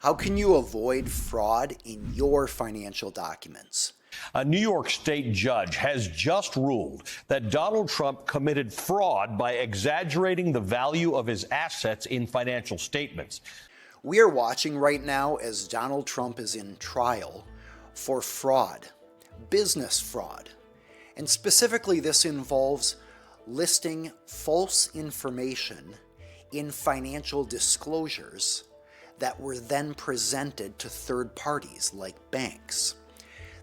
How can you avoid fraud in your financial documents? A New York state judge has just ruled that Donald Trump committed fraud by exaggerating the value of his assets in financial statements. We are watching right now as Donald Trump is in trial for fraud, business fraud. And specifically, this involves listing false information in financial disclosures that were then presented to third parties like banks.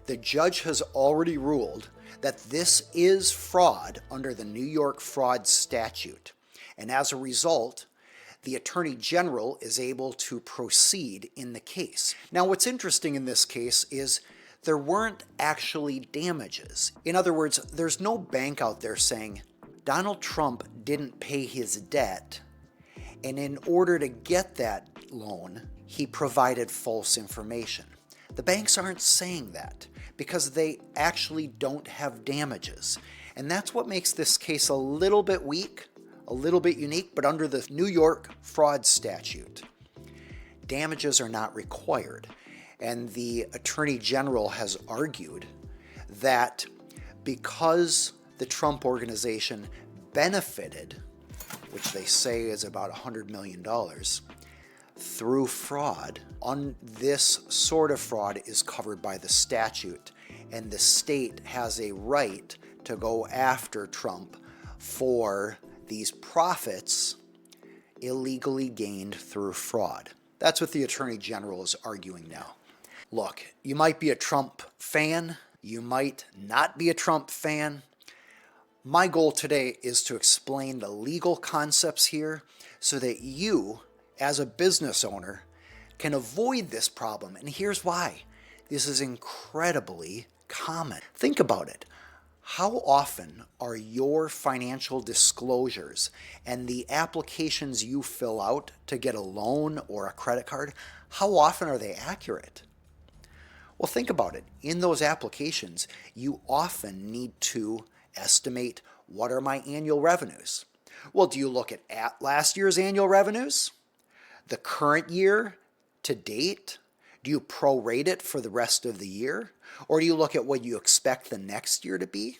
The judge has already ruled that this is fraud under the New York fraud statute. And as a result, the Attorney General is able to proceed in the case. Now, what's interesting in this case is there weren't actually damages. In other words, there's no bank out there saying Donald Trump didn't pay his debt, and in order to get that loan, he provided false information. The banks aren't saying that because they actually don't have damages. And that's what makes this case a little bit weak, a little bit unique, but under the New York fraud statute, damages are not required. And the Attorney General has argued that because the Trump organization benefited, which they say is about $100 million, through fraud, on this sort of fraud is covered by the statute, and the state has a right to go after Trump for these profits illegally gained through fraud. That's what the Attorney General is arguing now. Look, you might be a Trump fan, you might not be a Trump fan. My goal today is to explain the legal concepts here so that you, as a business owner, can avoid this problem. And here's why. This is incredibly common. Think about it. How often are your financial disclosures and the applications you fill out to get a loan or a credit card, how often are they accurate? Well, think about it. In those applications, you often need to estimate, what are my annual revenues? Well, do you look at last year's annual revenues? The current year to date? Do you prorate it for the rest of the year? Or do you look at what you expect the next year to be?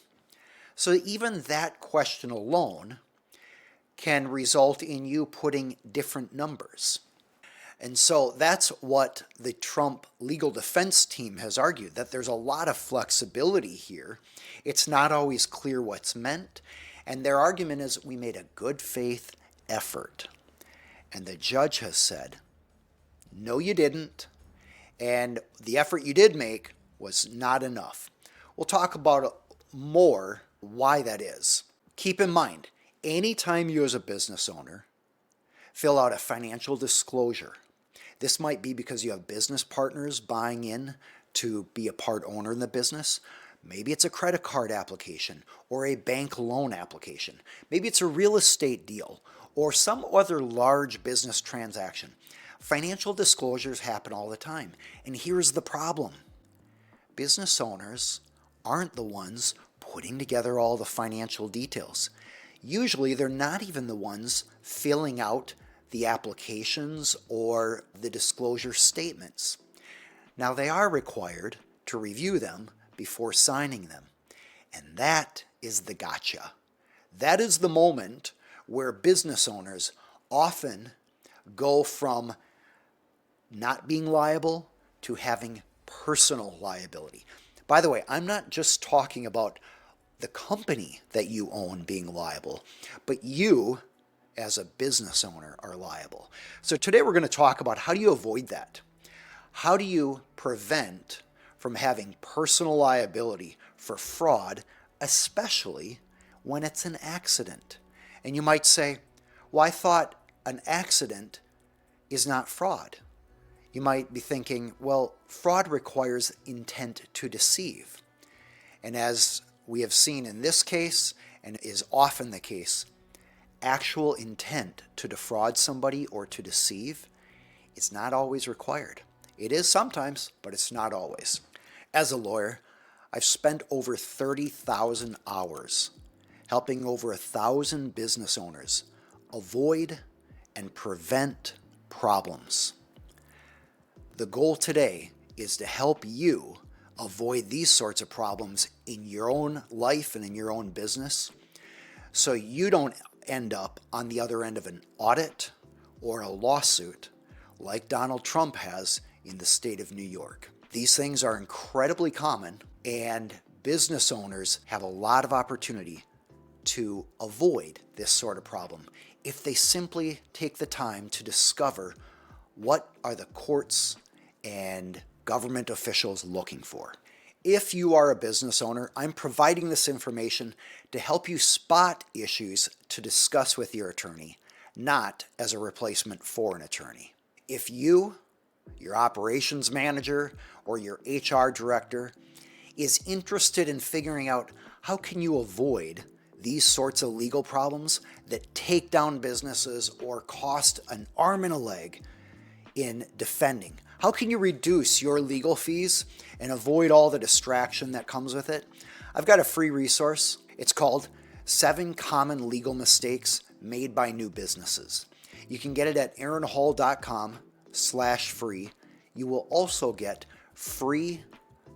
So even that question alone can result in you putting different numbers. And so that's what the Trump legal defense team has argued, that there's a lot of flexibility here. It's not always clear what's meant. And their argument is we made a good faith effort. And the judge has said, no, you didn't. And the effort you did make was not enough. We'll talk about more why that is. Keep in mind, anytime you as a business owner fill out a financial disclosure, this might be because you have business partners buying in to be a part owner in the business. Maybe it's a credit card application or a bank loan application. Maybe it's a real estate deal or some other large business transaction. Financial disclosures happen all the time. And here's the problem. Business owners aren't the ones putting together all the financial details. Usually they're not even the ones filling out the applications or the disclosure statements. Now they are required to review them before signing them. And that is the gotcha. That is the moment where business owners often go from not being liable to having personal liability. By the way, I'm not just talking about the company that you own being liable, but you as a business owner are liable. So today we're going to talk about how do you avoid that? How do you prevent from having personal liability for fraud, especially when it's an accident? And you might say, well, I thought an accident is not fraud. You might be thinking, well, fraud requires intent to deceive. And as we have seen in this case, and is often the case, actual intent to defraud somebody or to deceive is not always required. It is sometimes, but it's not always. As a lawyer, I've spent over 30,000 hours helping over 1,000 business owners avoid and prevent problems. The goal today is to help you avoid these sorts of problems in your own life and in your own business, so you don't end up on the other end of an audit or a lawsuit like Donald Trump has in the state of New York. These things are incredibly common, and business owners have a lot of opportunity to avoid this sort of problem if they simply take the time to discover what are the courts and government officials looking for. If you are a business owner, I'm providing this information to help you spot issues to discuss with your attorney, not as a replacement for an attorney. If you, your operations manager, or your HR director is interested in figuring out how can you avoid these sorts of legal problems that take down businesses or cost an arm and a leg in defending, how can you reduce your legal fees and avoid all the distraction that comes with it? I've got a free resource. It's called 7 Common Legal Mistakes Made by New Businesses. You can get it at aaronhall.com/free. You will also get free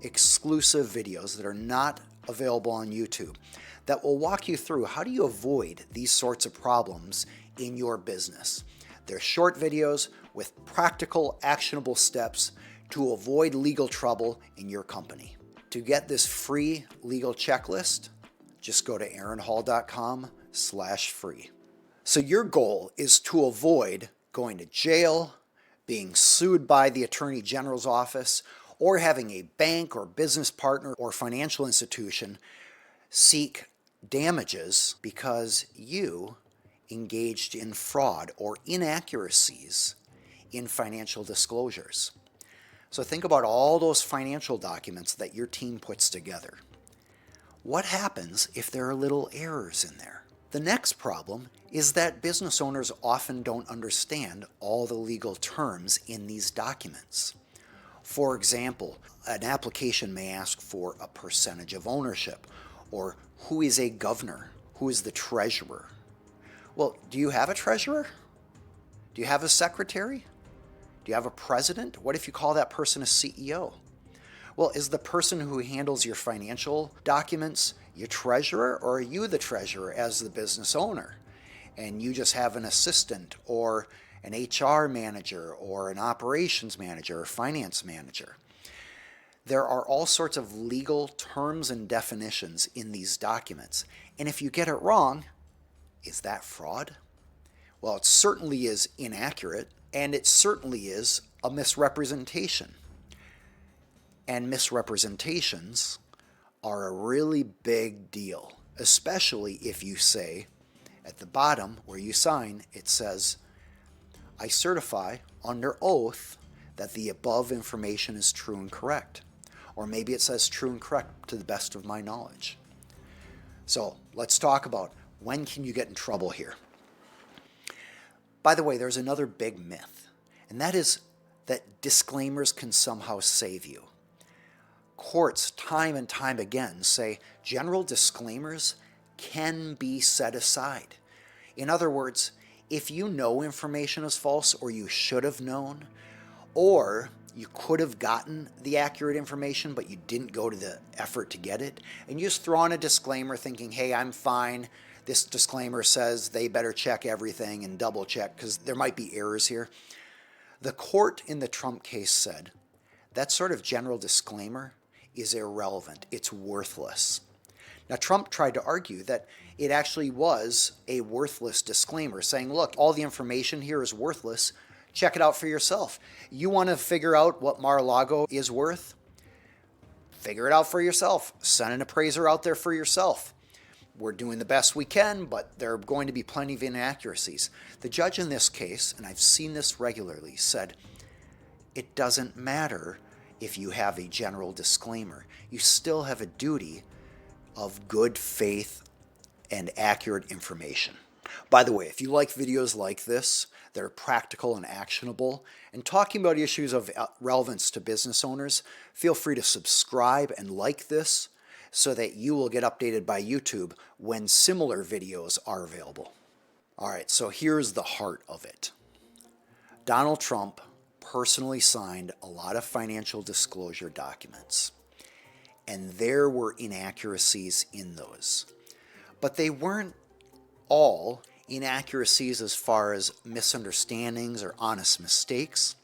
exclusive videos that are not available on YouTube that will walk you through how do you avoid these sorts of problems in your business. They're short videos with practical, actionable steps to avoid legal trouble in your company. To get this free legal checklist, just go to aaronhall.com/free. So your goal is to avoid going to jail, being sued by the Attorney General's office, or having a bank or business partner or financial institution seek damages because you engaged in fraud or inaccuracies in financial disclosures. So think about all those financial documents that your team puts together. What happens if there are little errors in there? The next problem is that business owners often don't understand all the legal terms in these documents. For example, an application may ask for a percentage of ownership, or who is a governor, who is the treasurer. Well, do you have a treasurer? Do you have a secretary? Do you have a president? What if you call that person a CEO? Well, is the person who handles your financial documents your treasurer, or are you the treasurer as the business owner? And you just have an assistant or an HR manager or an operations manager or finance manager. There are all sorts of legal terms and definitions in these documents. And if you get it wrong, is that fraud? Well, it certainly is inaccurate, and it certainly is a misrepresentation. And misrepresentations are a really big deal, especially if you say at the bottom where you sign, it says, I certify under oath that the above information is true and correct. Or maybe it says true and correct to the best of my knowledge. So let's talk about when can you get in trouble here. By the way, there's another big myth, and that is that disclaimers can somehow save you. Courts, time and time again, say general disclaimers can be set aside. In other words, if you know information is false, or you should have known, or you could have gotten the accurate information, but you didn't go to the effort to get it, and you just throw on a disclaimer thinking, hey, I'm fine. This disclaimer says they better check everything and double check because there might be errors here. The court in the Trump case said that sort of general disclaimer is irrelevant. It's worthless. Now, Trump tried to argue that it actually was a worthless disclaimer, saying, look, all the information here is worthless. Check it out for yourself. You want to figure out what Mar-a-Lago is worth? Figure it out for yourself. Send an appraiser out there for yourself. We're doing the best we can, but there are going to be plenty of inaccuracies. The judge in this case, and I've seen this regularly, said, it doesn't matter if you have a general disclaimer. You still have a duty of good faith and accurate information. By the way, if you like videos like this that are practical and actionable and talking about issues of relevance to business owners, feel free to subscribe and like this so that you will get updated by YouTube when similar videos are available. All right, so here's the heart of it. Donald Trump personally signed a lot of financial disclosure documents, and there were inaccuracies in those. But they weren't all inaccuracies as far as misunderstandings or honest mistakes.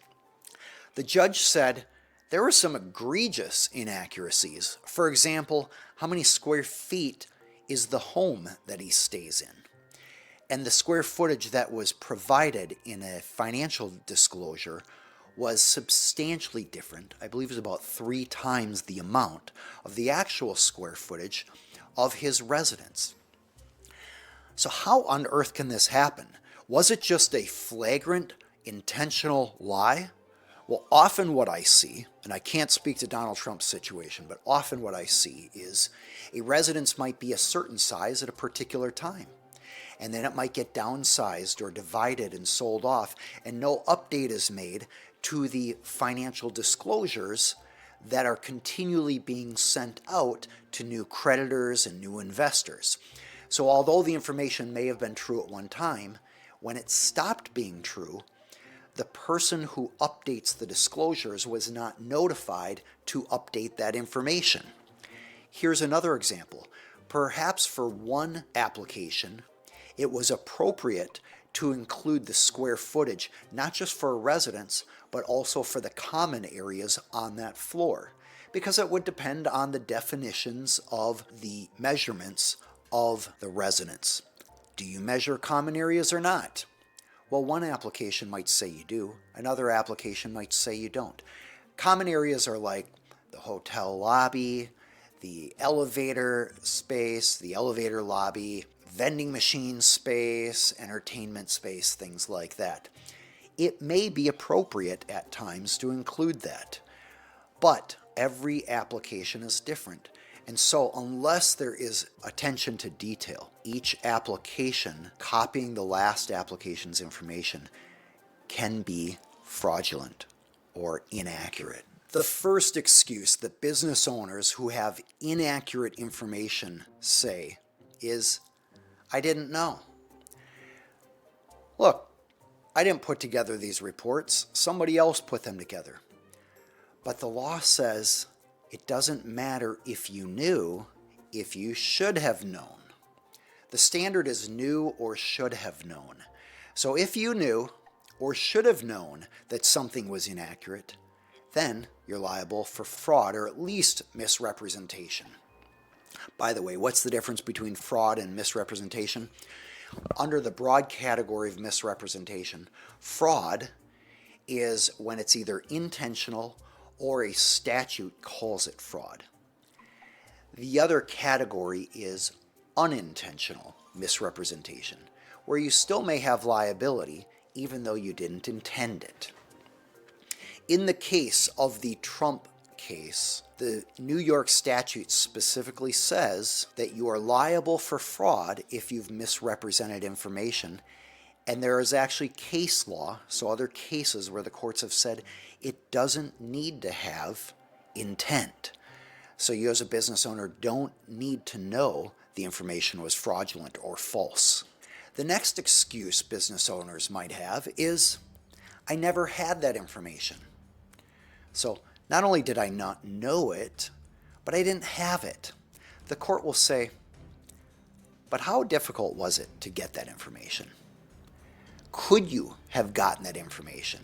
The judge said there were some egregious inaccuracies. For example, how many square feet is the home that he stays in? And the square footage that was provided in a financial disclosure was substantially different. I believe it was about 3 times the amount of the actual square footage of his residence. So how on earth can this happen? Was it just a flagrant, intentional lie? Well, often what I see, and I can't speak to Donald Trump's situation, but often what I see is a residence might be a certain size at a particular time, and then it might get downsized or divided and sold off, and no update is made to the financial disclosures that are continually being sent out to new creditors and new investors. So although the information may have been true at one time, when it stopped being true, the person who updates the disclosures was not notified to update that information. Here's another example. Perhaps for one application, it was appropriate to include the square footage, not just for a residence, but also for the common areas on that floor, because it would depend on the definitions of the measurements of the residence. Do you measure common areas or not? Well, one application might say you do, another application might say you don't. Common areas are like the hotel lobby, the elevator space, the elevator lobby, vending machine space, entertainment space, things like that. It may be appropriate at times to include that, but every application is different. And so unless there is attention to detail, each application copying the last application's information can be fraudulent or inaccurate. The first excuse that business owners who have inaccurate information say is, I didn't know. Look, I didn't put together these reports. Somebody else put them together. But the law says it doesn't matter if you knew, if you should have known. The standard is knew or should have known. So if you knew or should have known that something was inaccurate, then you're liable for fraud or at least misrepresentation. By the way, what's the difference between fraud and misrepresentation? Under the broad category of misrepresentation, fraud is when it's either intentional or a statute calls it fraud. The other category is unintentional misrepresentation, where you still may have liability even though you didn't intend it. In the case of the Trump case, the New York statute specifically says that you are liable for fraud if you've misrepresented information. And there is actually case law, so other cases where the courts have said it doesn't need to have intent. So you as a business owner don't need to know the information was fraudulent or false. The next excuse business owners might have is, I never had that information. So not only did I not know it, but I didn't have it. The court will say, but how difficult was it to get that information? Could you have gotten that information?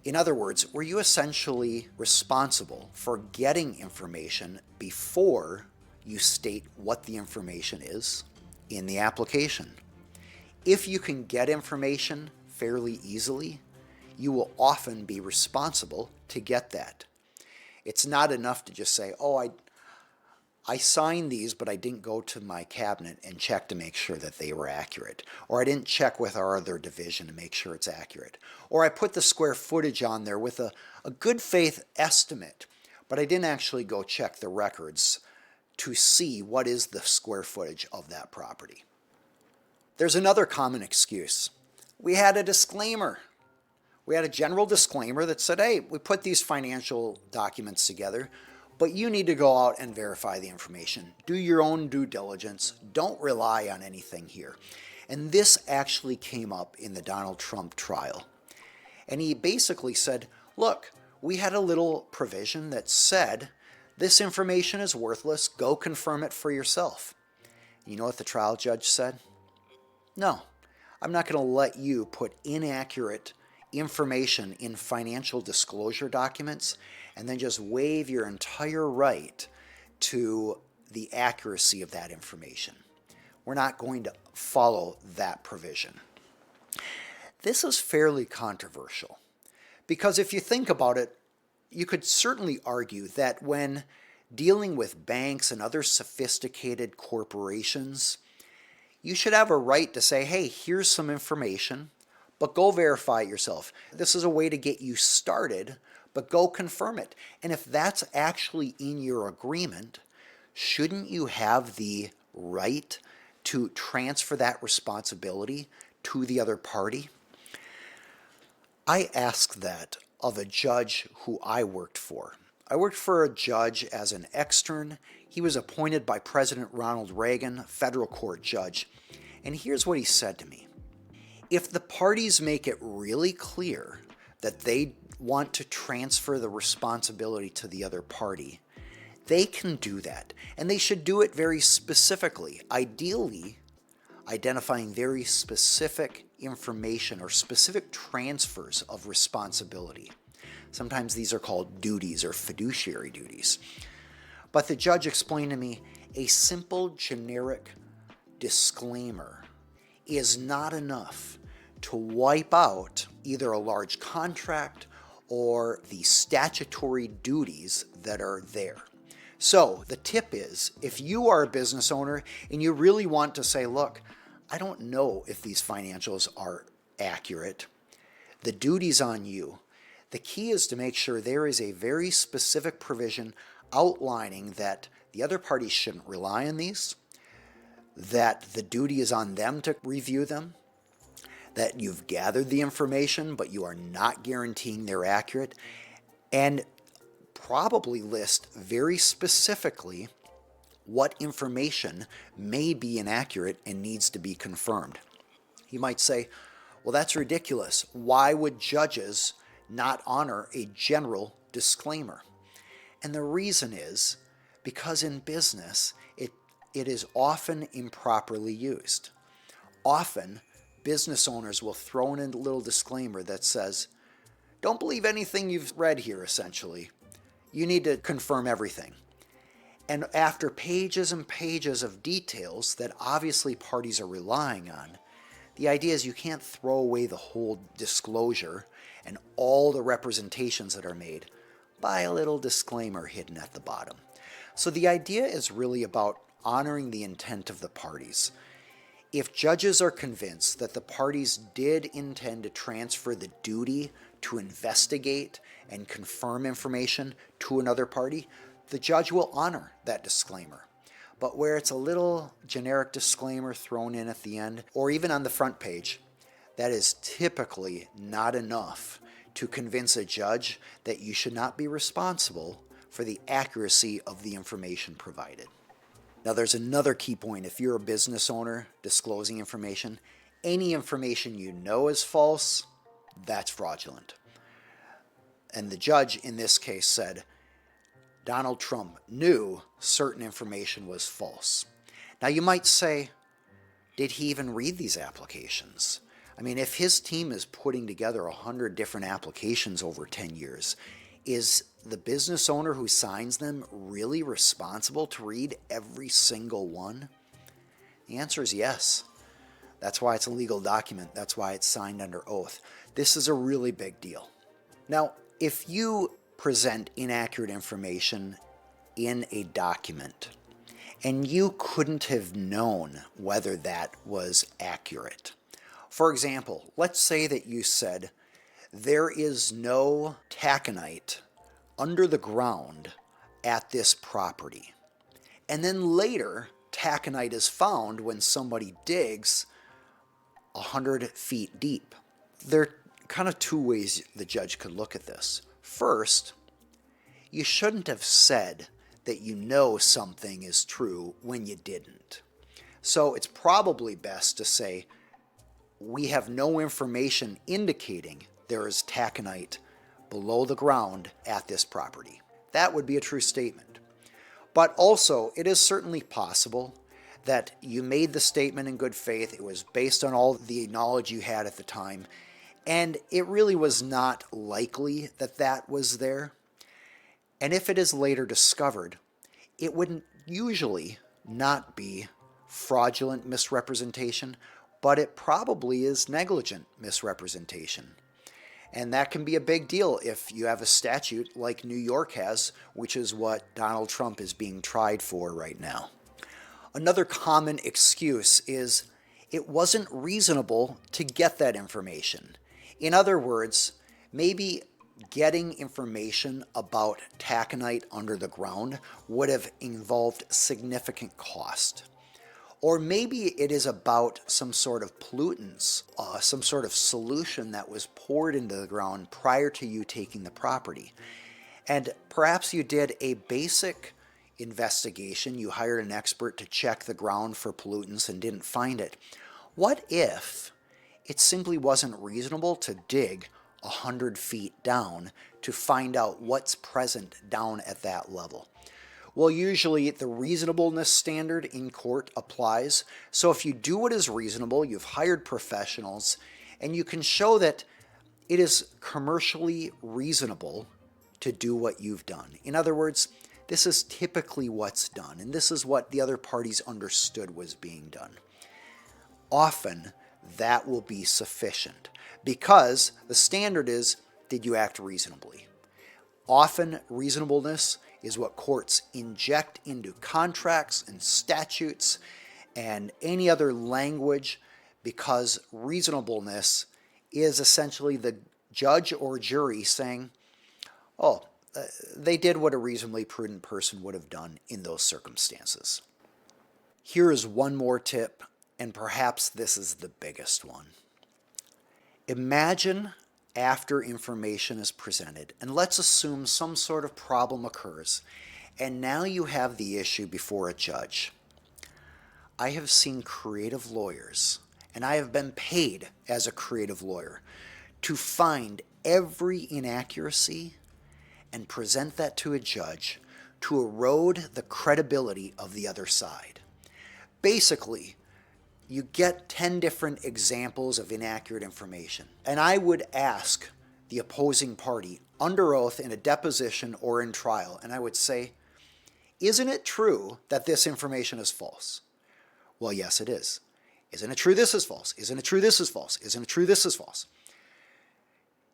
In other words, were you essentially responsible for getting information before you state what the information is in the application? If you can get information fairly easily, you will often be responsible to get that. It's not enough to just say, oh, I signed these, but I didn't go to my cabinet and check to make sure that they were accurate. Or I didn't check with our other division to make sure it's accurate. Or I put the square footage on there with a good faith estimate, but I didn't actually go check the records to see what is the square footage of that property. There's another common excuse. We had a disclaimer. We had a general disclaimer that said, hey, we put these financial documents together, but you need to go out and verify the information. Do your own due diligence. Don't rely on anything here. And this actually came up in the Donald Trump trial. And he basically said, look, we had a little provision that said, this information is worthless, go confirm it for yourself. You know what the trial judge said? No, I'm not going to let you put inaccurate information in financial disclosure documents and then just waive your entire right to the accuracy of that information. We're not going to follow that provision. This is fairly controversial because if you think about it, you could certainly argue that when dealing with banks and other sophisticated corporations, you should have a right to say, hey, here's some information, but go verify it yourself. This is a way to get you started, but go confirm it. And if that's actually in your agreement, shouldn't you have the right to transfer that responsibility to the other party? I asked that of a judge who I worked for. I worked for a judge as an extern. He was appointed by President Ronald Reagan, federal court judge. And here's what he said to me. If the parties make it really clear that they want to transfer the responsibility to the other party, they can do that. And they should do it very specifically, ideally identifying very specific information or specific transfers of responsibility. Sometimes these are called duties or fiduciary duties. But the judge explained to me a simple generic disclaimer is not enough to wipe out either a large contract or the statutory duties that are there. So the tip is, if you are a business owner and you really want to say, look, I don't know if these financials are accurate, the duty's on you. The key is to make sure there is a very specific provision outlining that the other parties shouldn't rely on these, that the duty is on them to review them, that you've gathered the information but you are not guaranteeing they're accurate, and probably list very specifically what information may be inaccurate and needs to be confirmed. You might say, well, that's ridiculous. Why would judges not honor a general disclaimer? And the reason is because in business, it is often improperly used. Often, business owners will throw in a little disclaimer that says, don't believe anything you've read here, essentially. You need to confirm everything. And after pages and pages of details that obviously parties are relying on, the idea is you can't throw away the whole disclosure and all the representations that are made by a little disclaimer hidden at the bottom. So the idea is really about honoring the intent of the parties. If judges are convinced that the parties did intend to transfer the duty to investigate and confirm information to another party, the judge will honor that disclaimer. But where it's a little generic disclaimer thrown in at the end, or even on the front page, that is typically not enough to convince a judge that you should not be responsible for the accuracy of the information provided. Now, there's another key point. If you're a business owner disclosing information, any information you know is false, that's fraudulent. And the judge in this case said, Donald Trump knew certain information was false. Now, you might say, did he even read these applications? I mean, if his team is putting together 100 different applications over 10 years, is the business owner who signs them really responsible to read every single one? The answer is yes. That's why it's a legal document. That's why it's signed under oath. This is a really big deal. Now, if you present inaccurate information in a document and you couldn't have known whether that was accurate. For example, let's say that you said there is no taconite under the ground at this property. And then later, taconite is found when somebody digs 100 feet deep. There are kind of two ways the judge could look at this. First, you shouldn't have said that you know something is true when you didn't. So it's probably best to say, we have no information indicating there is taconite below the ground at this property. That would be a true statement. But also, it is certainly possible that you made the statement in good faith. It was based on all the knowledge you had at the time, and it really was not likely that that was there. And if it is later discovered, it would usually not be fraudulent misrepresentation, but it probably is negligent misrepresentation. And that can be a big deal if you have a statute like New York has, which is what Donald Trump is being tried for right now. Another common excuse is it wasn't reasonable to get that information. In other words, maybe getting information about taconite under the ground would have involved significant cost. Or maybe it is about some sort of pollutants, some sort of solution that was poured into the ground prior to you taking the property. And perhaps you did a basic investigation, you hired an expert to check the ground for pollutants and didn't find it. What if it simply wasn't reasonable to dig 100 feet down to find out what's present down at that level? Well, usually the reasonableness standard in court applies. So if you do what is reasonable, you've hired professionals, and you can show that it is commercially reasonable to do what you've done. In other words, this is typically what's done, and this is what the other parties understood was being done. Often, that will be sufficient because the standard is, did you act reasonably? Often, reasonableness is what courts inject into contracts and statutes and any other language, because reasonableness is essentially the judge or jury saying, oh, they did what a reasonably prudent person would have done in those circumstances. Here is one more tip, and perhaps this is the biggest one. Imagine after information is presented, and let's assume some sort of problem occurs, and now you have the issue before a judge. I have seen creative lawyers, and I have been paid as a creative lawyer to find every inaccuracy and present that to a judge to erode the credibility of the other side. Basically, you get 10 different examples of inaccurate information, and I would ask the opposing party under oath in a deposition or in trial, and I would say, isn't it true that this information is false? Well, yes, it is. Isn't it true this is false? Isn't it true this is false? Isn't it true this is false?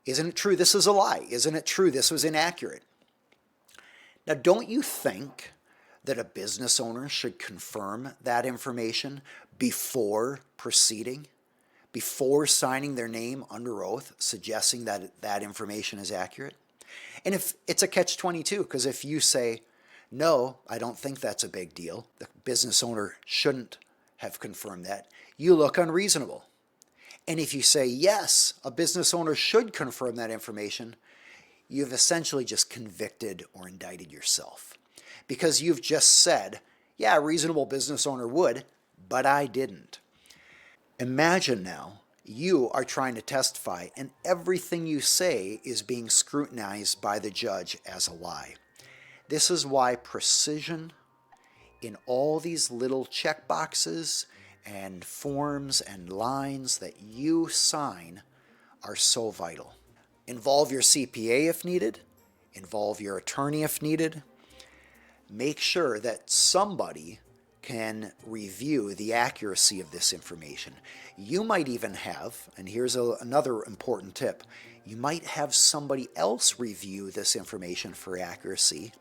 Isn't it true this is a lie? Isn't it true this was inaccurate? Now, don't you think that a business owner should confirm that information before proceeding, before signing their name under oath, suggesting that that information is accurate? And if it's a catch-22, because if you say, no, I don't think that's a big deal, the business owner shouldn't have confirmed that, you look unreasonable. And if you say, yes, a business owner should confirm that information, you've essentially just convicted or indicted yourself. Because you've just said, yeah, a reasonable business owner would, but I didn't. Imagine now you are trying to testify and everything you say is being scrutinized by the judge as a lie. This is why precision in all these little check boxes and forms and lines that you sign are so vital. Involve your CPA if needed. Involve your attorney if needed. Make sure that somebody can review the accuracy of this information. You might even have, and here's another important tip, you might have somebody else review this information for accuracy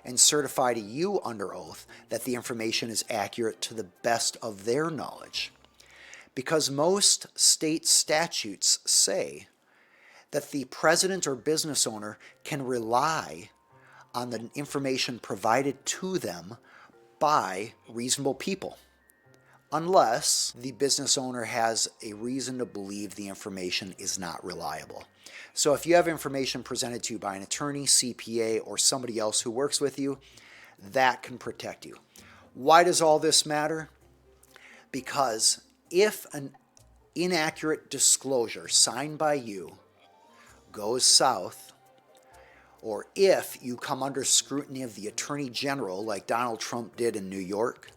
and certify to you under oath that the information is accurate to the best of their knowledge. Because most state statutes say that the president or business owner can rely on the information provided to them by reasonable people, unless the business owner has a reason to believe the information is not reliable. So if you have information presented to you by an attorney, CPA, or somebody else who works with you, that can protect you. Why does all this matter? Because if an inaccurate disclosure signed by you goes south, or if you come under scrutiny of the Attorney General like Donald Trump did in New York,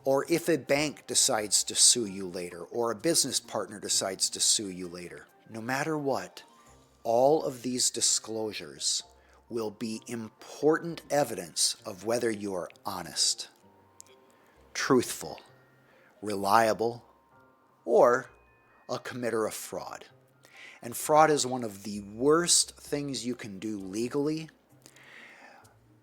or if a bank decides to sue you later, or a business partner decides to sue you later. No matter what, all of these disclosures will be important evidence of whether you are honest, truthful, reliable, or a committer of fraud. And fraud is one of the worst things you can do legally,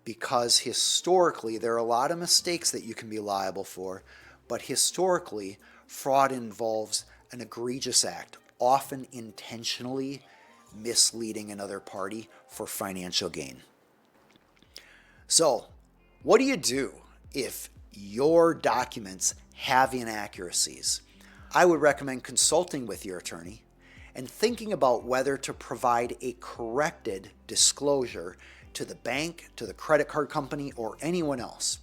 because historically there are a lot of mistakes that you can be liable for, but historically fraud involves an egregious act, often intentionally misleading another party for financial gain. So, what do you do if your documents have inaccuracies? I would recommend consulting with your attorney and thinking about whether to provide a corrected disclosure to the bank, to the credit card company, or anyone else.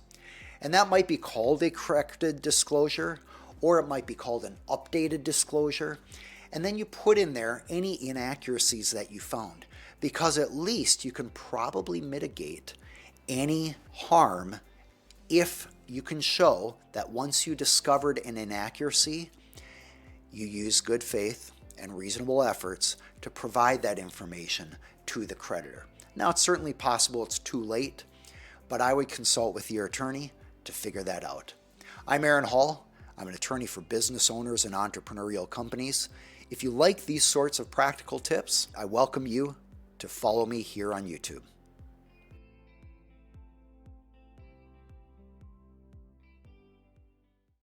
And that might be called a corrected disclosure, or it might be called an updated disclosure. And then you put in there any inaccuracies that you found, because at least you can probably mitigate any harm if you can show that once you discovered an inaccuracy, you used good faith and reasonable efforts to provide that information to the creditor. Now, it's certainly possible it's too late, but I would consult with your attorney to figure that out. I'm Aaron Hall. I'm an attorney for business owners and entrepreneurial companies. If you like these sorts of practical tips, I welcome you to follow me here on YouTube.